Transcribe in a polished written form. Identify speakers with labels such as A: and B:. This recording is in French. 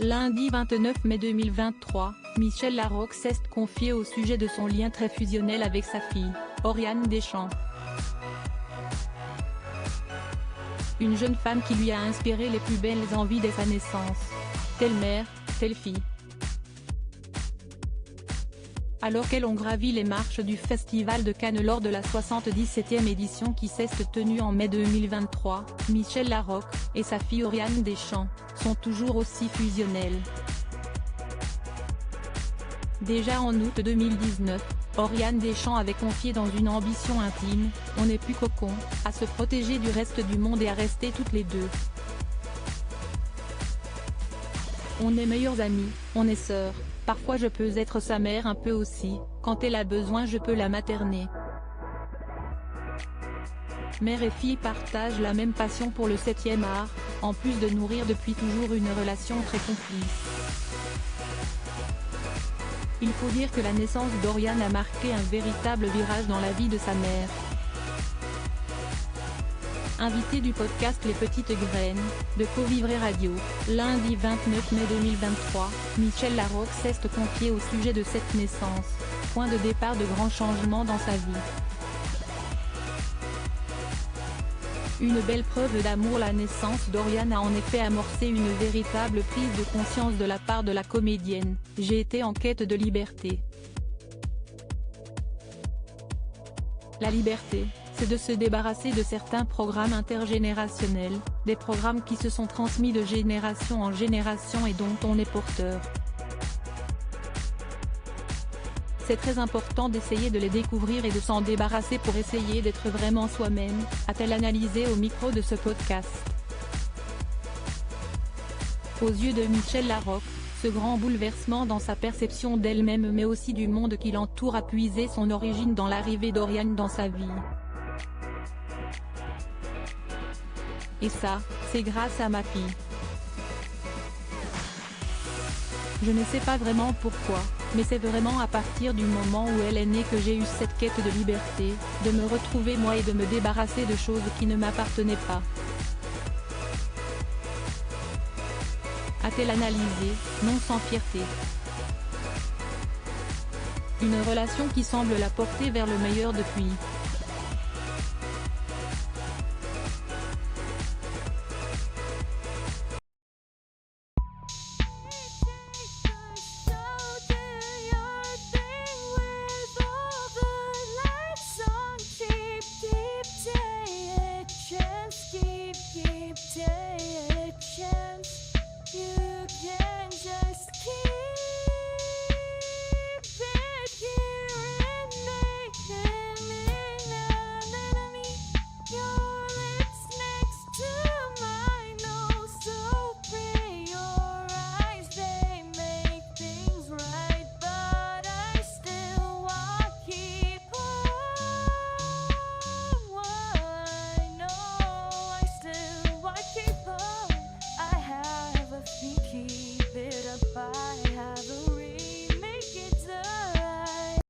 A: Lundi 29 mai 2023, Michel Larocque s'est confié au sujet de son lien très fusionnel avec sa fille, Oriane Deschamps. Une jeune femme qui lui a inspiré les plus belles envies dès sa naissance. Telle mère, telle fille. Alors qu'elles ont gravi les marches du Festival de Cannes lors de la 77e édition qui s'est tenue en mai 2023, Michel Larocque, et sa fille Oriane Deschamps, sont toujours aussi fusionnels. Déjà en août 2019, Oriane Deschamps avait confié dans une ambition intime, « On n'est plus cocon, à se protéger du reste du monde et à rester toutes les deux. On est meilleures amies, on est sœurs, parfois je peux être sa mère un peu aussi, quand elle a besoin je peux la materner. » Mère et fille partagent la même passion pour le 7e art, en plus de nourrir depuis toujours une relation très complice. Il faut dire que la naissance d'Oriane a marqué un véritable virage dans la vie de sa mère. Invité du podcast Les Petites Graines, de Covivre Radio, lundi 29 mai 2023, Michel Larocque s'est confié au sujet de cette naissance, point de départ de grands changements dans sa vie. Une belle preuve d'amour. La naissance d'Oriane a en effet amorcé une véritable prise de conscience de la part de la comédienne. « J'ai été en quête de liberté. La liberté, c'est de se débarrasser de certains programmes intergénérationnels, des programmes qui se sont transmis de génération en génération et dont on est porteur. C'est très important d'essayer de les découvrir et de s'en débarrasser pour essayer d'être vraiment soi-même », a-t-elle analysé au micro de ce podcast. Aux yeux de Michel Larocque, ce grand bouleversement dans sa perception d'elle-même mais aussi du monde qui l'entoure a puisé son origine dans l'arrivée d'Oriane dans sa vie. Et ça, c'est grâce à ma fille. Je ne sais pas vraiment pourquoi, mais c'est vraiment à partir du moment où elle est née que j'ai eu cette quête de liberté, de me retrouver moi et de me débarrasser de choses qui ne m'appartenaient pas. A-t-elle analysé, non sans fierté. Une relation qui semble la porter vers le meilleur depuis.